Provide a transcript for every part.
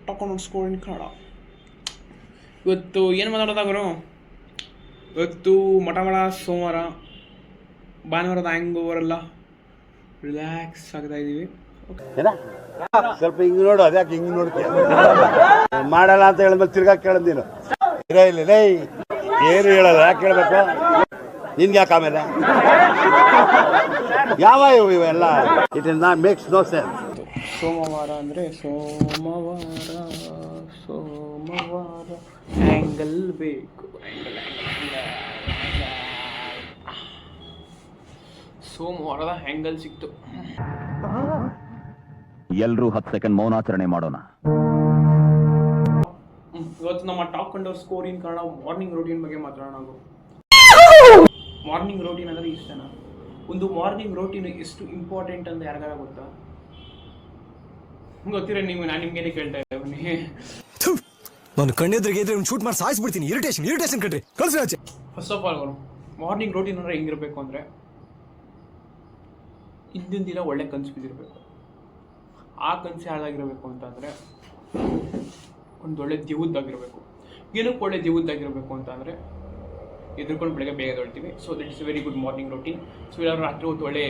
ತಕೊಂಡು ಸ್ಕೋರ್ ಕನ್ನಡ. ಇವತ್ತು ಏನು ಮಾತಾಡೋದಾಗರು, ಇವತ್ತು ಮಠ ಸೋಮವಾರ, ಭಾನುವಾರದ ಹ್ಯಾಂಗ್ ಓವರ್ ಎಲ್ಲ ರಿಲ್ಯಾಕ್ಸ್ ಆಗ್ತಾ ಇದ್ದೀವಿ. ಸ್ವಲ್ಪ ಹಿಂಗೆ ನೋಡು, ಅದ್ಯಾಕೆ ಹಿಂಗೆ ನೋಡ್ತೀಯ? ಮಾಡಲ್ಲ ಅಂತ ಹೇಳಿದ್ಮೇಲೆ ತಿರ್ಗಾ ಕೇಳೋದು ನೀನು. ಇಲ್ಲ ರೈ ಏನು ಹೇಳಲ್ಲ, ಯಾಕೆ ಹೇಳ್ಬೇಕು ನಿನ್ಗೆ? ಯಾಕೆ ಆಮೇಲೆ ಯಾವ ಇವೆಲ್ಲ it is not makes no sense. ಸೋಮವಾರ ಅಂದರೆ ಸೋಮವಾರ ಆ್ಯಂಗಲ್ ಬೇಕು. ಸೋಮವಾರದ ಆ್ಯಂಗಲ್ ಸಿಕ್ತು. ಎಲ್ಲರೂ 10 ಸೆಕೆಂಡ್ ಮೌನಾಚರಣೆ ಮಾಡೋಣ. ಇವತ್ತು ನಮ್ಮ ಟಾಪ್ ಅಂಡರ್ ಸ್ಕೋರ್ ಇನ್ ಕನ್ನಡ ಮಾರ್ನಿಂಗ್ ರೂಟೀನ್ ಬಗ್ಗೆ ಮಾತಾಡೋಣ. ಮಾರ್ನಿಂಗ್ ರೂಟೀನ್ ಅಂದರೆ ಇಷ್ಟನಾ? ಒಂದು ಮಾರ್ನಿಂಗ್ ರೂಟೀನ್ ಎಷ್ಟು ಇಂಪಾರ್ಟೆಂಟ್ ಅಂತ ಯಾರಿಗಾರ ಗೊತ್ತಾ? ಗೊತ್ತಿರ ನೀವು? ನಾನು ನಿಮ್ಗೇನೆ ಕೇಳ್ತಾ ಇದ್ದೀನಿ. ನಾನು ಕಣ್ಣೆದ್ರಿಗೆ ಇದ್ರೆ ಶೂಟ್ ಮಾಡಿ ಸಾಯಿಸ್ಬಿಡ್ತೀನಿ. ಇರಿಟೇಷನ್ ಕಣ್ರಿ, ಕಳ್ಸಿ ಆಚೆ. First of all morning routine ಅಂದರೆ ಹೆಂಗಿರಬೇಕು ಅಂದರೆ, ಹಿಂದಿನ ದಿನ ಒಳ್ಳೆ ಕನಸು ಬಿದ್ದಿರಬೇಕು. ಆ ಕನಸು ಯಾವ್ದಾಗಿರಬೇಕು ಅಂತಂದರೆ ಒಂದೊಳ್ಳೆ ದೇವದ್ದಾಗಿರಬೇಕು. ಏನಕ್ಕೆ ಒಳ್ಳೆ ದೇವದ್ದಾಗಿರಬೇಕು ಅಂತ ಅಂದರೆ, ಎದುರ್ಕೊಂಡು ಬೆಳಗ್ಗೆ ಬೇಗ ಎದ್ದೇಳ್ತೀವಿ. So that is a very good morning routine. So ಎಲ್ಲರೂ ರಾತ್ರಿ ಹೊತ್ತು ಒಳ್ಳೆ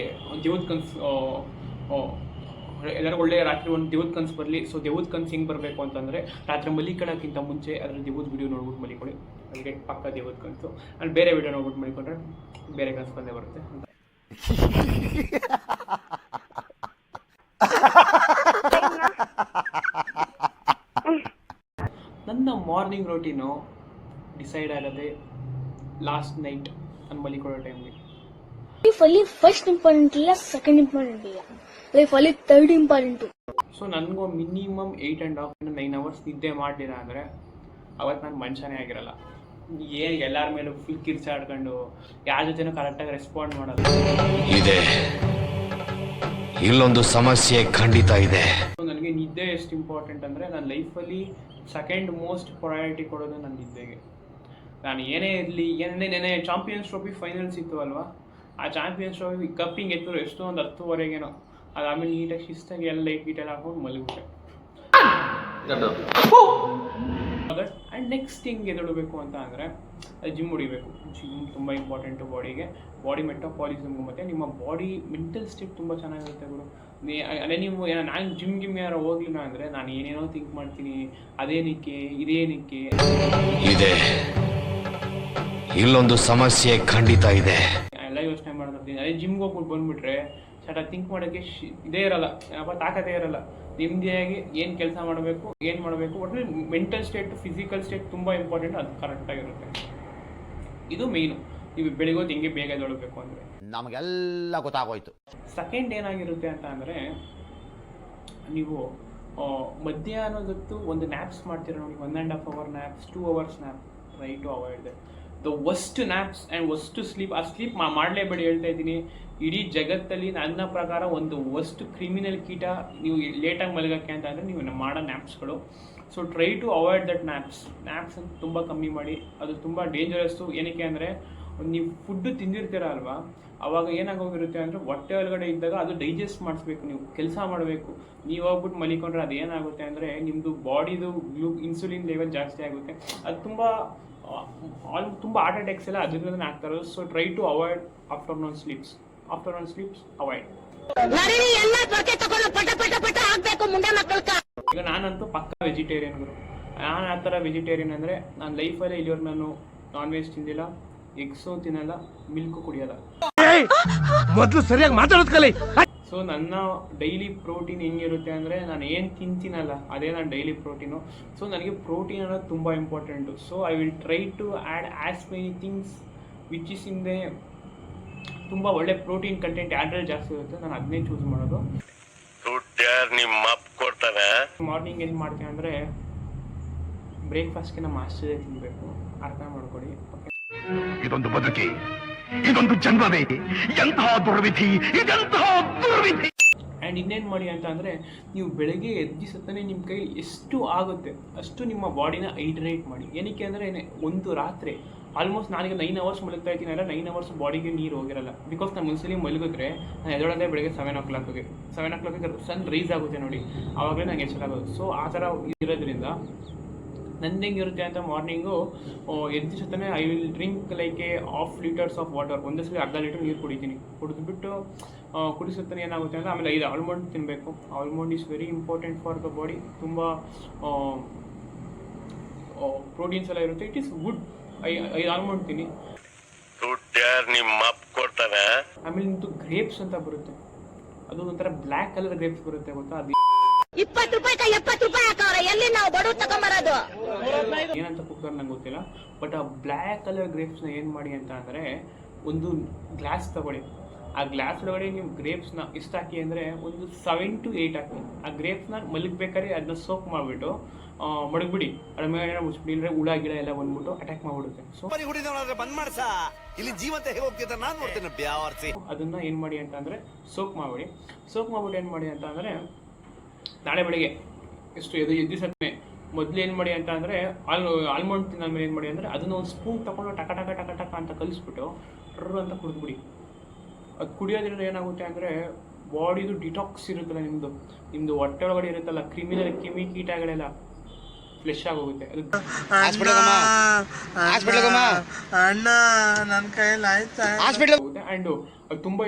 ದೇವದ ಕನಸು, ಎಲ್ಲರೂ ಒಳ್ಳೆ ರಾತ್ರಿ ಒಂದು ದೇವದ ಕನಸು ಬರಲಿ. ಸೊ ದೇವದ ಕನಸು ಹೆಂಗೆ ಬರಬೇಕು ಅಂತಂದರೆ, ರಾತ್ರಿ ಮಲಿಕೊಳ್ಳೋಕ್ಕಿಂತ ಮುಂಚೆ ಅದರ ದೇವದ ವಿಡಿಯೋ ನೋಡ್ಬಿಟ್ಟು ಮಲಿಕೊಳ್ಳಿ, ಅದಕ್ಕೆ ಪಕ್ಕ ದೇವದ ಕನಸು. ಅಲ್ಲಿ ಬೇರೆ ವಿಡಿಯೋ ನೋಡ್ಬಿಟ್ಟು ಮಲಿಕೊಂಡ್ರೆ ಬೇರೆ ಕನಸು ಬಂದೇ ಬರುತ್ತೆ. ನನ್ನ ಮಾರ್ನಿಂಗ್ ರೂಟೀನು ಡಿಸೈಡ್ ಆಗೋದೆ ಲಾಸ್ಟ್ ನೈಟ್ ನಾನು ಮಲಿಕೊಳ್ಳೋ ಟೈಮ್ಗೆ. ಲೈಫಲ್ಲಿ ಫಸ್ಟ್ ಇಂಪಾರ್ಟೆಂಟ್ ಇಲ್ಲ, ಸೆಕೆಂಡ್ ಇಂಪಾರ್ಟೆಂಟ್ ಇಲ್ಲ, ಲೈಫಲ್ಲಿ ಥರ್ಡ್ ಇಂಪಾರ್ಟೆಂಟು. ಸೊ ನನಗೂ ಮಿನಿಮಮ್ 8.5 9 ಅವರ್ಸ್ ನಿದ್ದೆ ಮಾಡಲಿಲ್ಲ ಅಂದರೆ ಅವತ್ತು ನಾನು ಮನುಷ್ಯನೇ ಆಗಿರಲ್ಲ. ಏನು ಎಲ್ಲರ ಮೇಲೂ ಫುಲ್ ಕಿರ್ಚಾಡ್ಕೊಂಡು ಯಾರ ಜೊತೆನೂ ಕರೆಕ್ಟಾಗಿ ರೆಸ್ಪಾಂಡ್ ಮಾಡಲ್ಲ. ಇದೆ ಇಲ್ಲೊಂದು ಸಮಸ್ಯೆ ಖಂಡಿತ ಇದೆ. ನನಗೆ ನಿದ್ದೆ ಎಷ್ಟು ಇಂಪಾರ್ಟೆಂಟ್ ಅಂದರೆ, ನನ್ನ ಲೈಫಲ್ಲಿ ಸೆಕೆಂಡ್ ಮೋಸ್ಟ್ ಪ್ರಯಾರಿಟಿ ಕೊಡೋದು ನನ್ನ ನಿದ್ದೆಗೆ. ನಾನು ಏನೇ ಇರಲಿ, ನೆನೆ ಚಾಂಪಿಯನ್ಸ್ ಟ್ರೋಫಿ ಫೈನಲ್ಸ್ ಇತ್ತು ಅಲ್ವಾ, ಆ ಚಾಂಪಿಯನ್ಸ್ ಟ್ರೋಫಿ ಕಪ್ಪಿಂಗ್ ಎತ್ತರು ಎಷ್ಟು ಒಂದು 10:30ಗೇನೋ. ಅದಾದಮೇಲೆ ನೀಟಾಗಿ ಶಿಸ್ತಾಗಿ ಎಲ್ಲ ಲೈಟ್ ಗೀಟೆಲ್ಲ ಹಾಕೊಂಡು ಮಲಗಿಬಿಟ್ಟೆ. ಆ್ಯಂಡ್ ನೆಕ್ಸ್ಟ್ ಹಿಂಗೆ ಎದುಡಬೇಕು ಅಂತ ಅಂದರೆ ಜಿಮ್ ಹೊಡಿಬೇಕು. ಜಿಮ್ ತುಂಬ ಇಂಪಾರ್ಟೆಂಟು ಬಾಡಿಗೆ, ಬಾಡಿ ಮೆಟಾಪಾಲಿಸಮ್ಗೂ. ಮತ್ತು ನಿಮ್ಮ ಬಾಡಿ ಮೆಂಟಲ್ ಸ್ಟೇಟ್ ತುಂಬ ಚೆನ್ನಾಗಿರುತ್ತೆ ಗುರು. ಅದೇ ನೀವು ನಾನು ಜಿಮ್ ಯಾರು ಹೋಗ್ಲಿಲ್ಲ ಅಂದರೆ ನಾನು ಏನೇನೋ ಥಿಂಕ್ ಮಾಡ್ತೀನಿ, ಅದೇನಕ್ಕೆ ಇದೇನಕ್ಕೆ ಇದೆ ಇಲ್ಲೊಂದು ಸಮಸ್ಯೆ ಖಂಡಿತ ಇದೆ ಎಲ್ಲ ಯೋಚನೆ ಮಾಡ್ತೀನಿ. ಅದೇ ಜಿಮ್ಗೆ ಹೋಗ್ಬಿಟ್ಟು ಬಂದುಬಿಟ್ರೆ ಸಡನ್ ಥಿಂಕ್ ಮಾಡೋಕ್ಕೆ ಇದೇ ಇರಲ್ಲ, ತಾಕತ್ತೇ ಇರಲ್ಲ. ನೆಮ್ಮದಿಯಾಗಿ ಏನು ಕೆಲಸ ಮಾಡಬೇಕು, ಏನು ಮಾಡಬೇಕು, ಒಟ್ಟಲ್ಲಿ ಮೆಂಟಲ್ ಸ್ಟೇಟ್ ಫಿಸಿಕಲ್ ಸ್ಟೇಟ್ ತುಂಬ ಇಂಪಾರ್ಟೆಂಟ್. ಅದು ಕರೆಕ್ಟಾಗಿರುತ್ತೆ. ಇದು ಮೇಯ್ನು. ನೀವು ಬೆಳಿಗ್ಗೆ ಹೆಂಗೆ ಬೇಗ ಎದ್ದೇಳಬೇಕು ಅಂದರೆ ನಮಗೆಲ್ಲ ಗೊತ್ತಾಗೋಯ್ತು. ಸೆಕೆಂಡ್ ಏನಾಗಿರುತ್ತೆ ಅಂತ ಅಂದರೆ, ನೀವು ಮಧ್ಯಾಹ್ನದೊತ್ತು ಒಂದು ನ್ಯಾಪ್ಸ್ ಮಾಡ್ತೀರ ನೋಡಿ, 1.5 hour naps, 2 hours nap. Try to avoid the worst naps and worst sleep. ಆ ಸ್ಲೀಪ್ ಮಾಡಲೇಬೇಡಿ ಹೇಳ್ತಾ ಇದ್ದೀನಿ. ಇಡೀ ಜಗತ್ತಲ್ಲಿ ನನ್ನ ಪ್ರಕಾರ ಒಂದು ವರ್ಸ್ಟ್ ಕ್ರಿಮಿನಲ್ ಕೀಟ ನೀವು ಲೇಟಾಗಿ ಮಲಗೋಕ್ಕೆ ಅಂತ ಅಂದರೆ ನೀವು ಮಾಡೋ ನ್ಯಾಪ್ಸ್ಗಳು. So try to avoid that naps ಅಂತ ತುಂಬ ಕಮ್ಮಿ ಮಾಡಿ. ಅದು ತುಂಬ ಡೇಂಜರಸ್ಸು. ಏನಕ್ಕೆ ಅಂದರೆ, ನೀವು ಫುಡ್ಡು ತಿಂದಿರ್ತೀರ ಅಲ್ವಾ, ಆವಾಗ ಏನಾಗೋಗಿರುತ್ತೆ ಅಂದರೆ ಹೊಟ್ಟೆ ಒಳಗಡೆ ಇದ್ದಾಗ ಅದು ಡೈಜೆಸ್ಟ್ ಮಾಡಿಸ್ಬೇಕು, ನೀವು ಕೆಲಸ ಮಾಡಬೇಕು. ನೀವು ಹೋಗ್ಬಿಟ್ಟು ಮಲಿಕೊಂಡ್ರೆ ಅದು ಏನಾಗುತ್ತೆ ಅಂದರೆ ನಿಮ್ಮದು ಬಾಡಿದು ಇನ್ಸುಲಿನ್ ಲೆವೆಲ್ ಜಾಸ್ತಿ ಆಗುತ್ತೆ. ಅದು ತುಂಬ ಹಾರ್ಟ್ ಅಟ್ಯಾಕ್ಸ್ ಎಲ್ಲ ಅದರಿಂದನೇ ಆಗ್ತಾ ಇರೋದು. So try to avoid afternoon sleeps avoid. ಈಗ ನಾನಂತೂ ಪಕ್ಕ ವೆಜಿಟೇರಿಯನ್ ಗುರು. ನಾನು ಆ ಥರ ವೆಜಿಟೇರಿಯನ್ ಅಂದರೆ, ನಾನು ಲೈಫಲ್ಲೇ ಇಲ್ಲಿವರೆಗೆ ನಾನು ನಾನ್ ವೆಜ್ ತಿಂದಿಲ್ಲ, ಎಗ್ಸು ತಿನ್ನಲ್ಲ, ಮಿಲ್ಕು ಕುಡಿಯಲ್ಲ. ಮೊದಲು ಸರಿಯಾಗಿ ಮಾತಾಡೋದು ಕಲಿ. ಸೊ ನನ್ನ ಡೈಲಿ ಪ್ರೋಟೀನ್ ಹೆಂಗಿರುತ್ತೆ ಅಂದರೆ, ನಾನು ಏನು ತಿಂತೀನಲ್ಲ ಅದೇ ನಾನು ಡೈಲಿ ಪ್ರೋಟೀನು. ಸೊ ನನಗೆ ಪ್ರೋಟೀನ್ ಅನ್ನೋದು ತುಂಬ important. So I will try to add as many things which is in they ತುಂಬ ಒಳ್ಳೆ ಪ್ರೋಟೀನ್ ಕಂಟೆಂಟ್ ಯಾವ್ದ್ರಲ್ಲಿ ಜಾಸ್ತಿ ಇರುತ್ತೆ ನಾನು ಅದನ್ನೇ ಚೂಸ್ ಮಾಡೋದು. ಮಾರ್ನಿಂಗ್ ಏನು ಮಾಡ್ತೀನಿ ಅಂದರೆ, ಬ್ರೇಕ್ಫಾಸ್ಟ್ಗೆ ನಮ್ಮ ಆಶ್ಚರ್ಯ ತಿನ್ನಬೇಕು, ಅರ್ಥ ಮಾಡ್ಕೊಳ್ಳಿ. ಇದೊಂದು ಬದುಕಿ, ಇದೊಂದು ಜನ್ಮವೇ, ಎಂತಹ ದುರ್ವಿಧಿ, ಇದೆಂತಹ ದುರ್ವಿಧಿ. ಆ್ಯಂಡ್ ಇನ್ನೇನು ಮಾಡಿ ಅಂತ ಅಂದರೆ ನೀವು ಬೆಳಗ್ಗೆ ಎದ್ದಿಸತ್ತಾನೆ ನಿಮ್ಮ ಕೈ ಎಷ್ಟು ಆಗುತ್ತೆ ಅಷ್ಟು ನಿಮ್ಮ ಬಾಡಿನ ಹೈಡ್ರೇಟ್ ಮಾಡಿ. ಏನಕ್ಕೆ ಅಂದರೆ ಒಂದು ರಾತ್ರಿ ಆಲ್ಮೋಸ್ಟ್ ನಾನೀಗ 9 hours ಮಲಗ್ತಾ ಇದ್ದೀನಿ ಅಲ್ಲ, 9 hours ಬಾಡಿಗೆ ನೀರು ಹೋಗಿರಲ್ಲ. ಬಿಕಾಸ್ ನಾನು ಒಂದ್ಸಲಿ ಮಲಗಿದ್ರೆ ನಾನು ಎದೊಳಗೆ ಬೆಳಗ್ಗೆ 7 o'clock ಸನ್ ರೈಸ್ ಆಗುತ್ತೆ ನೋಡಿ, ಆವಾಗಲೇ ನಂಗೆ ಎಚ್ಚರ ಆಗೋದು. ಸೊ ಆ ಥರ ಇರೋದ್ರಿಂದ ನಂದು ಹೆಂಗಿರುತ್ತೆ ಅಂತ ಮಾರ್ನಿಂಗು ಎದ್ದ ಜೊತೆ I will drink like A 1/2 liters of water. ಒಂದೇ ಸಲ 1/2 liter ನೀರು ಕುಡಿತೀನಿ. ಕುಡಿದ್ಬಿಟ್ಟು ಕುಡಿಸುತ್ತಾನೆ ಏನಾಗುತ್ತೆ ಅಂದರೆ ಆಮೇಲೆ 5 ಆಲ್ಮಂಡ್ ತಿನ್ನಬೇಕು. Almond is very important for the body. ತುಂಬ ಪ್ರೋಟೀನ್ಸ್ ಎಲ್ಲ ಇರುತ್ತೆ. It is good. 5 ಆಲ್ಮಂಡ್ ತಿನ್ನಿ. ಆಮೇಲೆ ನಿಮ್ಮದು ಗ್ರೇಪ್ಸ್ ಅಂತ ಬರುತ್ತೆ, ಅದು ಒಂಥರ ಬ್ಲ್ಯಾಕ್ ಕಲರ್ ಗ್ರೇಪ್ಸ್ ಬರುತ್ತೆ ಗೊತ್ತಾ, ಅದು 20 ರೂಪಾಯಿಗೆ 70 ರೂಪಾಯಿ ಹಾಕವ್ರೆ, ಎಲ್ಲಿ ನಾವು ಬಡವ್ರು ತಗೊಂಬರೋದು? ಏನಂತ ಕೂಗ್ತಾರೆ ನಂಗೆ ಗೊತ್ತಿಲ್ಲ. ಬಟ್ ಆ ಬ್ಲ್ಯಾಕ್ ಕಲರ್ ಗ್ರೇಪ್ಸ್ನ ಏನು ಮಾಡಿ ಅಂತ ಅಂದರೆ ಒಂದು ಗ್ಲಾಸ್ ತಗೊಳ್ಳಿ. ಆ ಗ್ಲಾಸ್ ಒಳಗಡೆ ನೀವು ಗ್ರೇಪ್ಸ್ನ ಎಷ್ಟು ಹಾಕಿ ಅಂದರೆ ಒಂದು 7 to 8 ಹಾಕಿ. ಆ ಗ್ರೇಪ್ಸ್ನ ಮಲಗಬೇಕಾದ್ರೆ ಅದನ್ನ ಸೋಕ್ ಮಾಡಿಬಿಟ್ಟು ಮಡಗ್ಬಿಡಿ. ಅದ್ರ ಮೇಲೆ ಮುಚ್ಬಿಡಿ, ಇಲ್ಲರೆ ಹುಳ ಗಿಡ ಎಲ್ಲ ಬಂದ್ಬಿಟ್ಟು ಅಟ್ಯಾಕ್ ಮಾಡಿಬಿಡುತ್ತೆ. ಸೊ ಅದನ್ನ ಏನು ಮಾಡಿ ಅಂತ ಅಂದರೆ ಸೋಕ್ ಮಾಡಿಬಿಡಿ. ಸೋಕ್ ಮಾಡಿಬಿಟ್ಟು ಏನು ಮಾಡಿ ಅಂತ ಅಂದರೆ ನಾಳೆ ಬೆಳಗ್ಗೆ ಎಷ್ಟು ಎದ್ದಿಸತ್ತೆ ಮೊದಲು ಏನು ಮಾಡಿ ಅಂತ ಅಂದರೆ ಆಲ್ಮಂಡ್ ತಿಂದಾದ್ಮೇಲೆ ಏನು ಮಾಡಿ ಅಂದರೆ ಅದನ್ನ ಒಂದು ಸ್ಪೂನ್ ತಗೊಂಡು ಟಕ ಟಕ ಟಕ ಟಕ ಅಂತ ಕಲಿಸ್ಬಿಟ್ಟು ಟ್ರ ಅಂತ ಕುಡಿದ್ಬಿಡಿ. ಅದು ಕುಡಿಯೋದ್ರಿಂದ ಏನಾಗುತ್ತೆ ಅಂದರೆ ಬಾಡಿದು ಡಿಟಾಕ್ಸ್ ಇರುತ್ತಲ್ಲ, ನಿಮ್ಮದು ಹೊಟ್ಟೆ ಒಳಗಡೆ ಇರುತ್ತಲ್ಲ ಕ್ರಿಮಿ ಕೀಟಗಳೆಲ್ಲ ಫ್ಲೆಶ್ ಆಗೋಗುತ್ತೆ. ಅದು ಆ್ಯಂಡ್ ಅದು ತುಂಬ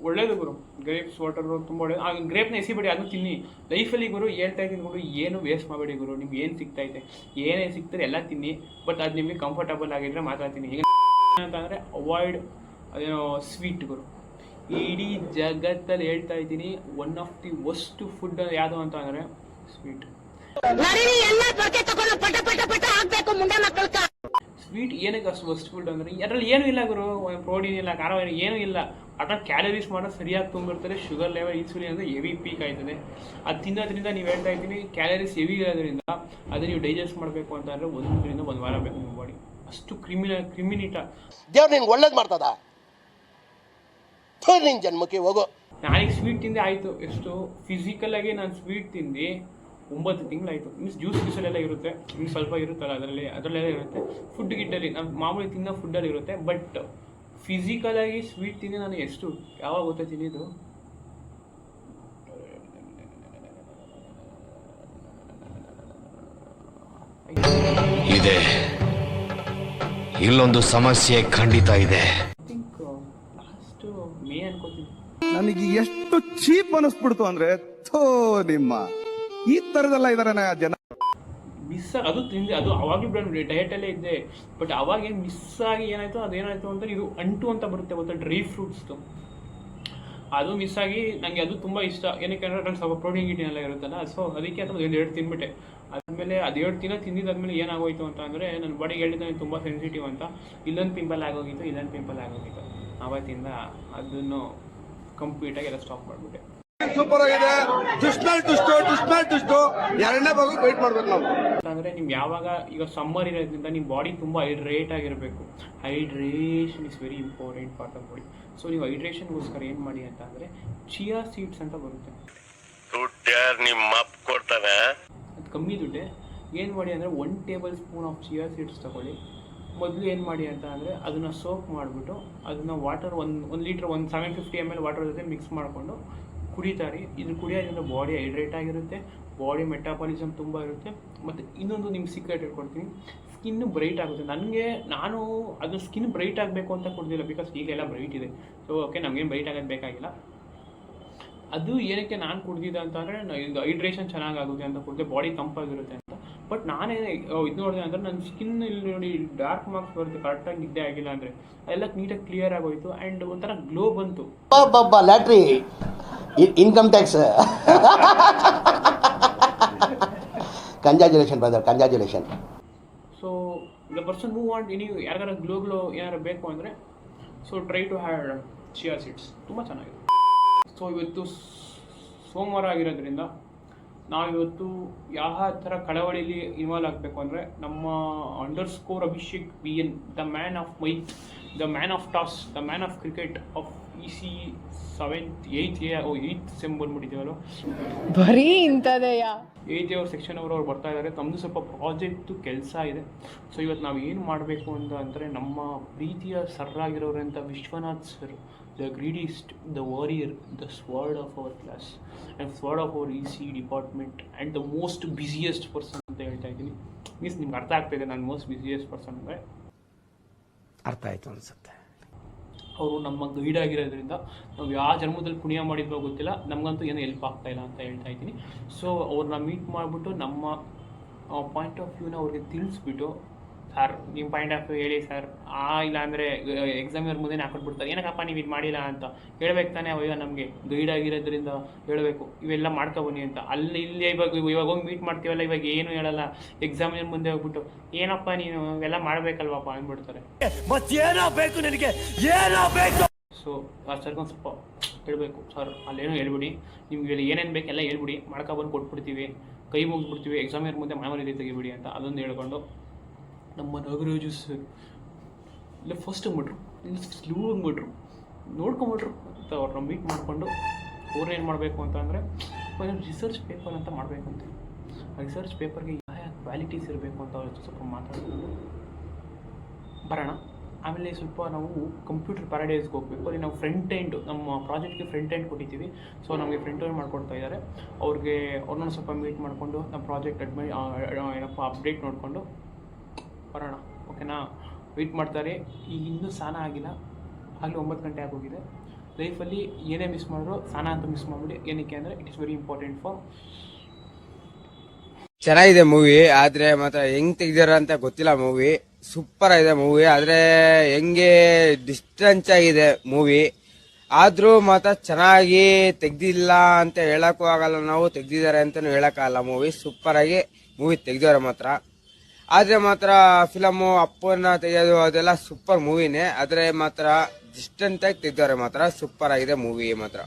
ಒಳ್ಳೇದು ಗುರು. ಗ್ರೇಪ್ಸ್ ವಾಟರು ತುಂಬ ಒಳ್ಳೇದು. ಆ ಗ್ರೇಪ್ನ ಎಸಿಬೇಡಿ, ಅದನ್ನು ತಿನ್ನಿ. ಲೈಫಲ್ಲಿ ಗುರು ಹೇಳ್ತಾ ಇದ್ದೀನಿ ಗುರು, ಏನು ವೇಸ್ಟ್ ಮಾಡಬೇಡಿ ಗುರು. ನಿಮ್ಗೆ ಏನು ಸಿಗ್ತೈತೆ, ಏನೇ ಸಿಗ್ತಾರೆ ಎಲ್ಲ ತಿನ್ನಿ. ಬಟ್ ಅದು ನಿಮಗೆ ಕಂಫರ್ಟಬಲ್ ಆಗಿದ್ರೆ ಮಾತ್ರ ತಿನ್ನಿ. ಈಗ ಅಂತಂದರೆ ಅವಾಯ್ಡ್ ಅದೇನೋ ಸ್ವೀಟ್ ಗುರು. ಇಡೀ ಜಗತ್ತಲ್ಲಿ ಹೇಳ್ತಾ ಇದ್ದೀನಿ, one of the worst food ಯಾವುದು ಅಂತ ಅಂದರೆ ಸ್ವೀಟ್. ಸ್ವೀಟ್ ಏನಕ್ಕೆ ಅಷ್ಟು ವರ್ಸ್ಟ್ ಫುಡ್ ಅಂದರೆ ಅದರಲ್ಲಿ ಏನೂ ಇಲ್ಲ ಗುರು. ಪ್ರೋಟೀನ್ ಇಲ್ಲ, ಖಾರ ಏನೂ ಇಲ್ಲ. ಅದ್ರಲ್ಲಿ ಕ್ಯಾಲರೀಸ್ ಮಾಡೋ ಸರಿಯಾಗಿ ತುಂಬಿರ್ತಾರೆ. ಶುಗರ್ ಲೆವೆಲ್, ಇನ್ಸುಲಿನ್ ಅಂದರೆ ಹೆವಿ ಪೀಕ್ ಆಯ್ತದೆ. ಅದು ತಿನ್ನೋದ್ರಿಂದ ನೀವು ಹೇಳ್ತಾ ಇದ್ದೀನಿ ಕ್ಯಾಲರೀಸ್ ಹೆವಿ ಇರೋದ್ರಿಂದ ಅದು ನೀವು ಡೈಜೆಸ್ಟ್ ಮಾಡಬೇಕು ಅಂತ ಅಂದರೆ 1 to 1 ವಾರ ಬೇಕು ನಿಮ್ಮ ಬಾಡಿ. ಅಷ್ಟು ಕ್ರಿಮಿನಿಟ ದೇವ್ರು ನಿನ್ಗೆ ಒಳ್ಳೇದು ಮಾಡ್ತದ. ನಿನ್ನ ಜನ್ಮಕ್ಕೆ ಹೋಗೋ. ನಾನೀಗ ಸ್ವೀಟ್ ತಿಂದೆ ಆಯಿತು ಎಷ್ಟು ಫಿಸಿಕಲ್ ಆಗಿ ನಾನು ಸ್ವೀಟ್ ತಿಂದು 9 ತಿಂಗಳಾಯಿತು. ಮೀನ್ಸ್ ಜ್ಯೂಸಲ್ಲೆಲ್ಲ ಇರುತ್ತೆ, ಮೀನ್ಸ್ ಸ್ವಲ್ಪ ಇರುತ್ತಲ್ಲ ಅದರಲ್ಲೆಲ್ಲ ಇರುತ್ತೆ. ಫುಡ್ ಗಿಟ್ಟಲ್ಲಿ ನಾವು ಮಾಮೂಲಿ ತಿನ್ನೋ ಫುಡ್ಡಲ್ಲಿ ಇರುತ್ತೆ. ಬಟ್ ಫಿಸಿಕಲಾಗಿ ಸ್ವೀಟ್ ತಿಂದು ನಾನು ಎಷ್ಟು ಯಾವಾಗ ಗೊತ್ತಾ ತಿಂದಿದ್ದು, ಇದೆ ಇಲ್ಲೊಂದು ಸಮಸ್ಯೆ ಖಂಡಿತ ಇದೆ. ಐ ಥಿಂಕ್ ಲಾಸ್ಟ್ ಮೇ ಅನ್ಕೋತೀನಿ. ನನಗೆ ಎಷ್ಟು ಚೀಪ್ ಅನಿಸ್ಬಿಡ್ತು ಅಂದ್ರೆ, ಥೋ ನಿಮ್ಮ ಈ ತರದೆಲ್ಲ ಇದಾರೆ ಜನ. ಮಿಸ್ ಅದು ತಿಂದೆ, ಅದು ಅವಾಗಲೂ ಬಿಡೋಣ ಡಯಟಲ್ಲೇ ಇದ್ದೆ. ಬಟ್ ಅವಾಗ ಏನು ಮಿಸ್ ಆಗಿ ಏನಾಯಿತು, ಅದೇನಾಯಿತು ಅಂತ ಇದು ಅಂಟು ಅಂತ ಬರುತ್ತೆ ಗೊತ್ತಾ, ಡ್ರೈ ಫ್ರೂಟ್ಸ್ದು. ಅದು ಮಿಸ್ ಆಗಿ ನನಗೆ ಅದು ತುಂಬ ಇಷ್ಟ. ಏನಕ್ಕೆ ಅಂದರೆ ಅದ್ರಲ್ಲಿ ಸ್ವಲ್ಪ ಪ್ರೋಟೀನ್ ಗಿಟೀನ್ ಎಲ್ಲ ಇರುತ್ತಲ್ಲ. ಸೊ ಅದಕ್ಕೆ ಅಥವಾ 2 ತಿಂದ್ಬಿಟ್ಟೆ. ಆದಮೇಲೆ ಅದು 2 ದಿನ ತಿಂದಿದ್ದಾದ್ಮೇಲೆ ಏನಾಗೋಯ್ತು ಅಂತ ಅಂದರೆ ನನ್ನ ಬಾಡಿಗೆ ಹೇಳಿದ್ದಾನೆ ತುಂಬ ಸೆನ್ಸಿಟಿವ್ ಅಂತ. ಇಲ್ಲೊಂದು ಪಿಂಪಲ್ ಆಗೋಗಿತ್ತು. ಆವತ್ತಿಂದ ಅದನ್ನು ಕಂಪ್ಲೀಟಾಗಿ ಎಲ್ಲ ಸ್ಟಾಪ್ ಮಾಡಿಬಿಟ್ಟೆ. ಸೂಪರ್ ಆಗಿದೆ. ಎರಡನೇ ಭಾಗ ವೇಟ್ ಮಾಡ್ಬೇಕು ನಾವು. ಅಂದರೆ ನಿಮ್ಗೆ ಯಾವಾಗ ಈಗ ಸಮ್ಮರ್ ಇರೋದ್ರಿಂದ ನಿಮ್ಮ ಬಾಡಿ ತುಂಬ ಹೈಡ್ರೇಟ್ ಆಗಿರಬೇಕು. Hydration is very important for the body. So ನೀವು ಹೈಡ್ರೇಷನ್ಗೋಸ್ಕರ ಏನು ಮಾಡಿ ಅಂತ ಅಂದರೆ ಚಿಯಾ ಸೀಡ್ಸ್ ಅಂತ ಬರುತ್ತೆ. ಅದು ಕಮ್ಮಿ ದುಡ್ಡೆ. ಏನು ಮಾಡಿ ಅಂದರೆ 1 tablespoon ಆಫ್ ಚಿಯಾ ಸೀಡ್ಸ್ ತಗೊಳ್ಳಿ. ಮೊದಲು ಏನು ಮಾಡಿ ಅಂತ ಅಂದರೆ ಅದನ್ನು ಸೋಕ್ ಮಾಡಿಬಿಟ್ಟು ಅದನ್ನು ವಾಟರ್ 1 ಲೀಟ್ರ್ 750 ml ವಾಟರ್ ಜೊತೆ ಮಿಕ್ಸ್ ಮಾಡಿಕೊಂಡು ಕುಡಿತಾರೆ. ಇದು ಕುಡಿಯೋದ್ರಿಂದ ಬಾಡಿ ಹೈಡ್ರೇಟ್ ಆಗಿರುತ್ತೆ, ಬಾಡಿ ಮೆಟಾಬಾಲಿಸಮ್ ತುಂಬ ಇರುತ್ತೆ. ಮತ್ತು ಇನ್ನೊಂದು ನಿಮ್ಗೆ ಸೀಕ್ರೆಟ್ ಹೇಳ್ಕೊಡ್ತೀನಿ, ಸ್ಕಿನ್ ಬ್ರೈಟ್ ಆಗುತ್ತೆ. ನಾನು ಅದು ಸ್ಕಿನ್ ಬ್ರೈಟ್ ಆಗಬೇಕು ಅಂತ ಕೊಡ್ದಿಲ್ಲ, ಬಿಕಾಸ್ ಈಗೆಲ್ಲ ಬ್ರೈಟ್ ಇದೆ. ಸೊ ಓಕೆ, ನಮಗೇನು ಬ್ರೈಟ್ ಆಗೋದು ಬೇಕಾಗಿಲ್ಲ. ಅದು ಏನಕ್ಕೆ ನಾನು ಕುಡ್ದಿದ್ದೆ ಅಂತ ಅಂದರೆ ಇದು ಹೈಡ್ರೇಷನ್ ಚೆನ್ನಾಗಾಗುತ್ತೆ ಅಂತ ಕುಡಿದೆ, ಬಾಡಿ ತಂಪಾಗಿರುತ್ತೆ ಅಂತ. ಬಟ್ ನಾನೇ ಇದು ನೋಡಿದೆ ಅಂದರೆ ನನ್ನ ಸ್ಕಿನ್ ಇಲ್ಲಿ ನೋಡಿ ಡಾರ್ಕ್ ಮಾರ್ಕ್ಸ್ ಬರುತ್ತೆ, ಕರೆಕ್ಟಾಗಿ ನಿದ್ದೆ ಆಗಿಲ್ಲ ಅಂದರೆ ಎಲ್ಲ ನೀಟಾಗಿ ಕ್ಲಿಯರ್ ಆಗೋಯ್ತು. ಆ್ಯಂಡ್ ಒಂಥರ ಗ್ಲೋ ಬಂತು. Lottery income tax congratulation brother, congratulation. So the person who want ಯಾರಿಗಾರ ಗ್ಲೋ ಏನಾರು ಬೇಕು ಅಂದರೆ so try to had chia seeds, ತುಂಬ ಚೆನ್ನಾಗಿದೆ. ಸೊ ಇವತ್ತು ಸೋಮವಾರ ಆಗಿರೋದ್ರಿಂದ ನಾವಿವತ್ತು ಯಾವ ಥರ ಕಳವಳಿಯಲ್ಲಿ ಇನ್ವಾಲ್ವ್ ಆಗಬೇಕು ಅಂದರೆ ನಮ್ಮ _Abhishek BN, the man of mic, the man of toss, the man of cricket of C 8th sem ಬಂದ್ಬಿಟ್ಟಿದ್ದೀವಲ್ಲ, ಬರೀ ಇಂಥದೆಯಾ? 8th ಇಯರ್ ಸೆಕ್ಷನ್ ಅವ್ರು ಬರ್ತಾ ಇದ್ದಾರೆ. ತಮ್ಮದು ಸ್ವಲ್ಪ ಪ್ರಾಜೆಕ್ಟು ಕೆಲಸ ಇದೆ. ಸೊ ಇವತ್ತು ನಾವು ಏನು ಮಾಡಬೇಕು ಅಂತ ಅಂದರೆ, ನಮ್ಮ ಪ್ರೀತಿಯ ಸರ್ರಾಗಿರೋರಂಥ Vishwanath sir, the greediest, the warrior, the sword of our class and sword of our EC department and the most busiest person ಅಂತ ಹೇಳ್ತಾ ಇದ್ದೀನಿ. ಮೀನ್ಸ್ ನಿಮ್ಗೆ ಅರ್ಥ ಆಗ್ತಾಯಿದೆ ನಾನು ಮೋಸ್ಟ್ ಬಿಸಿಯೆಸ್ಟ್ ಪರ್ಸನ್ ಅಂದರೆ. ಅರ್ಥ ಆಯ್ತು ಅನ್ಸುತ್ತೆ. ಅವರು ನಮ್ಮ ಗೈಡ್ ಆಗಿರೋದ್ರಿಂದ ನಾವು ಯಾವ ಜನ್ಮದಲ್ಲಿ ಪುಣ್ಯ ಮಾಡಿದ್ವೋ ಗೊತ್ತಿಲ್ಲ, ನಮಗಂತೂ ಏನೂ ಹೆಲ್ಪ್ ಆಗ್ತಾಯಿಲ್ಲ ಅಂತ ಹೇಳ್ತಾ ಇದ್ದೀನಿ. ಸೊ ಅವ್ರನ್ನ ಮೀಟ್ ಮಾಡಿಬಿಟ್ಟು ನಮ್ಮ ಪಾಯಿಂಟ್ ಆಫ್ ವ್ಯೂನ ಅವ್ರಿಗೆ ತಿಳಿಸ್ಬಿಟ್ಟು, ಸರ್ ನಿಮ್ಮ ಪಾಯಿಂಟ್ ಆಫ್ ವ್ಯೂ ಹೇಳಿ ಸರ್, ಇಲ್ಲ ಅಂದರೆ ಎಕ್ಸಾಮಿಯರ್ ಮುಂದೆ ಹಾಕೊಟ್ಬಿಡ್ತಾರೆ, ಏನಕ್ಕಪ್ಪ ನೀವು ಇದು ಮಾಡಿಲ್ಲ ಅಂತ ಹೇಳ್ಬೇಕು ತಾನೇ. ಅಯ್ಯೋ ನಮಗೆ ಗೈಡ್ ಆಗಿರೋದ್ರಿಂದ ಹೇಳಬೇಕು ಇವೆಲ್ಲ ಮಾಡ್ಕೊಬನ್ನಿ ಅಂತ. ಅಲ್ಲಿ ಇಲ್ಲಿ ಇವಾಗ ಹೋಗಿ ಮೀಟ್ ಮಾಡ್ತೀವಲ್ಲ, ಇವಾಗ ಏನು ಹೇಳಲ್ಲ. ಎಕ್ಸಾಮಿಯರ್ ಮುಂದೆ ಹೋಗ್ಬಿಟ್ಟು ಏನಪ್ಪ ನೀನು ಇವೆಲ್ಲ ಮಾಡಬೇಕಲ್ವಪ್ಪ ಅಂದ್ಬಿಡ್ತಾರೆ. ಸೊ ಆ ಸರ್ಗೊಂದು ಸ್ವಲ್ಪ ಹೇಳಬೇಕು, ಸರ್ ಅಲ್ಲೇನೋ ಹೇಳ್ಬಿಡಿ, ನಿಮ್ಗೆ ಏನೇನು ಬೇಕೆಲ್ಲ ಹೇಳ್ಬಿಡಿ, ಮಾಡ್ಕೊಬಂದು ಕೊಟ್ಬಿಡ್ತೀವಿ, ಕೈ ಮುಗಿಸ್ಬಿಡ್ತೀವಿ, ಎಕ್ಸಾಮಿಯರ್ ಮುಂದೆ ಮಾಮೂಲಿ ರೀತಿ ತೆಗಿಬಿಡಿ ಅಂತ ಅದೊಂದು ಹೇಳ್ಕೊಂಡು, ನಮ್ಮ ನಾಗರಾಜು ಸರ್ ಇಲ್ಲ ಫಸ್ಟ್ ಅಂದ್ಬಿಟ್ರು, ಇಲ್ಲ ಸ್ಲೂ ಅಂದ್ಬಿಟ್ರು, ನೋಡ್ಕೊಂಬಿಟ್ರು ಅಂತ ಅವ್ರನ್ನ ಮೀಟ್ ಮಾಡಿಕೊಂಡು ಅವ್ರು ಏನು ಮಾಡಬೇಕು ಅಂತ ಅಂದರೆ, ಒಂದು ರಿಸರ್ಚ್ ಪೇಪರ್ ಅಂತ ಮಾಡಬೇಕಂತೆ. ಆ ರಿಸರ್ಚ್ ಪೇಪರ್ಗೆ ಯಾವ ಕ್ವಾಲಿಟೀಸ್ ಇರಬೇಕು ಅಂತ ಅವ್ರ ಜೊತೆ ಸ್ವಲ್ಪ ಮಾತಾಡ್ಕೊಂಡು ಬರೋಣ. ಆಮೇಲೆ ಸ್ವಲ್ಪ ನಾವು ಕಂಪ್ಯೂಟರ್ ಪ್ಯಾರಡೈಸ್ಗೆ ಹೋಗಬೇಕು. ಅಲ್ಲಿ ನಾವು ಫ್ರಂಟ್ ಎಂಡ್, ನಮ್ಮ ಪ್ರಾಜೆಕ್ಟ್ಗೆ ಫ್ರಂಟ್ ಎಂಡ್ ಕೊಟ್ಟಿದ್ದೀವಿ. ಸೊ ನಮಗೆ ಫ್ರಂಟ್ ಎಂಡ್ ಮಾಡ್ಕೊಡ್ತಾ ಇದ್ದಾರೆ. ಅವ್ರನ್ನ ಸ್ವಲ್ಪ ಮೀಟ್ ಮಾಡಿಕೊಂಡು ನಮ್ಮ ಪ್ರಾಜೆಕ್ಟ್ ಏನಪ್ಪ ಅಪ್ಡೇಟ್ ನೋಡಿಕೊಂಡು ಬರೋಣ. ಓಕೆನಾ? ವೆಯ್ಟ್ ಮಾಡ್ತಾರೆ. ಈಗ ಇನ್ನೂ ಸ್ನಾನ ಆಗಿಲ್ಲ, ಆಗಲೇ 9 ಗಂಟೆ ಆಗೋಗಿದೆ. ಲೈಫಲ್ಲಿ ಏನೇ ಮಿಸ್ ಮಾಡಿದ್ರು ಸ್ನಾನ ಅಂತ ಮಿಸ್ ಮಾಡಿಬಿಡಿ. ಏನಕ್ಕೆ ಅಂದರೆ it is very important for. ಚೆನ್ನಾಗಿದೆ ಮೂವಿ, ಆದ್ರೆ ಮಾತ್ರ ಹೆಂಗ್ ತೆಗ್ದಾರ ಅಂತ ಗೊತ್ತಿಲ್ಲ. ಮೂವಿ ಸೂಪರ್ ಆಗಿದೆ ಮೂವಿ, ಆದ್ರೆ ಹೆಂಗೆ ಡಿಸ್ಟೆನ್ಸ್ ಆಗಿದೆ ಮೂವಿ, ಆದ್ರೂ ಮಾತ್ರ ಚೆನ್ನಾಗಿ ತೆಗ್ದಿಲ್ಲ ಅಂತ ಹೇಳಕ್ಕೂ ಆಗಲ್ಲ, ನಾವು ತೆಗ್ದಿದ್ದಾರೆ ಅಂತಾನು ಹೇಳಕ್ಕಾಗಲ್ಲ. ಮೂವಿ ಸೂಪರ್ ಆಗಿ ಮೂವಿ ತೆಗ್ದವ್ರೆ ಮಾತ್ರ. ಆದ್ರೆ ಮಾತ್ರ ಫಿಲಮು ಅಪ್ಪನ ತೆಗೆಯೋದು ಅದೆಲ್ಲ ಸೂಪರ್ ಮೂವಿನೇ, ಆದ್ರೆ ಮಾತ್ರ ಡಿಸ್ಟೆನ್ಸ್ ಆಗಿ ತೆಗ್ದವ್ರೆ ಮಾತ್ರ. ಸೂಪರ್ ಆಗಿದೆ ಮೂವಿ ಮಾತ್ರ.